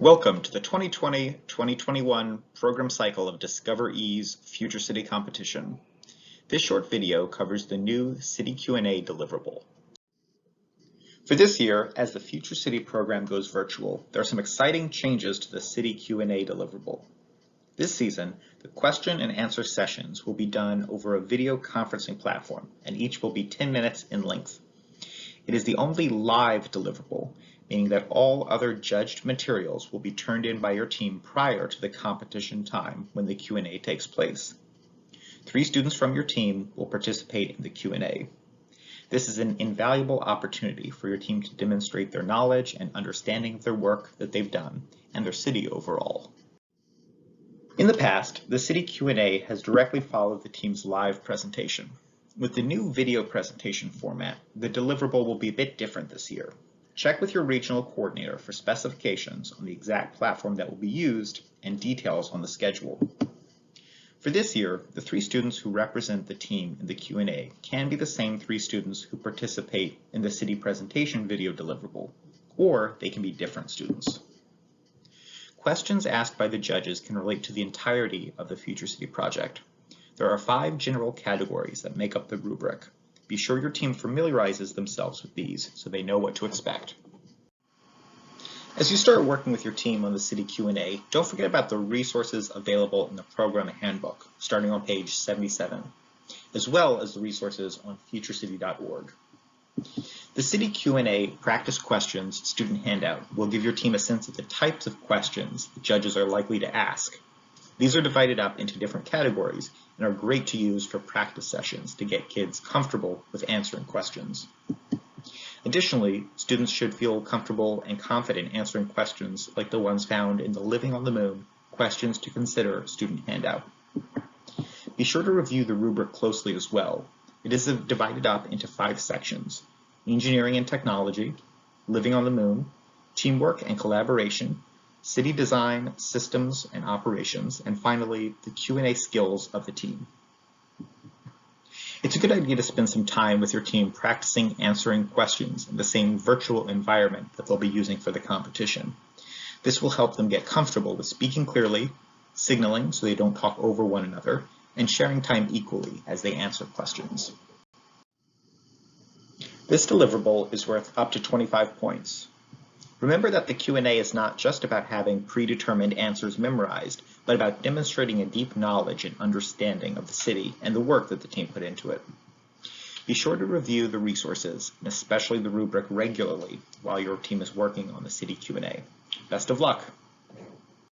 Welcome to the 2020-2021 program cycle of Discover E's Future City Competition. This short video covers the new City Q&A deliverable. For this year, as the Future City program goes virtual, there are some exciting changes to the City Q&A deliverable. This season, the question and answer sessions will be done over a video conferencing platform, and each will be 10 minutes in length. It is the only live deliverable, meaning that all other judged materials will be turned in by your team prior to the competition time when the Q&A takes place. 3 students from your team will participate in the Q&A. This is an invaluable opportunity for your team to demonstrate their knowledge and understanding of their work that they've done and their city overall. In the past, the City Q&A has directly followed the team's live presentation. With the new video presentation format, the deliverable will be a bit different this year. Check with your regional coordinator for specifications on the exact platform that will be used and details on the schedule. For this year, the 3 students who represent the team in the Q&A can be the same 3 students who participate in the city presentation video deliverable, or they can be different students. Questions asked by the judges can relate to the entirety of the Future City project. There are 5 general categories that make up the rubric. Be sure your team familiarizes themselves with these so they know what to expect. As you start working with your team on the City Q&A, don't forget about the resources available in the program handbook, starting on page 77, as well as the resources on futurecity.org. The City Q&A practice questions student handout will give your team a sense of the types of questions the judges are likely to ask. These are divided up into different categories and are great to use for practice sessions to get kids comfortable with answering questions. Additionally, students should feel comfortable and confident answering questions like the ones found in the Living on the Moon Questions to Consider student handout. Be sure to review the rubric closely as well. It is divided up into 5 sections: Engineering and Technology, Living on the Moon, Teamwork and Collaboration, City Design, Systems and Operations, and finally, the Q&A skills of the team. It's a good idea to spend some time with your team practicing answering questions in the same virtual environment that they'll be using for the competition. This will help them get comfortable with speaking clearly, signaling so they don't talk over one another, and sharing time equally as they answer questions. This deliverable is worth up to 25 points. Remember that the Q&A is not just about having predetermined answers memorized, but about demonstrating a deep knowledge and understanding of the city and the work that the team put into it. Be sure to review the resources, and especially the rubric regularly while your team is working on the City Q&A. Best of luck!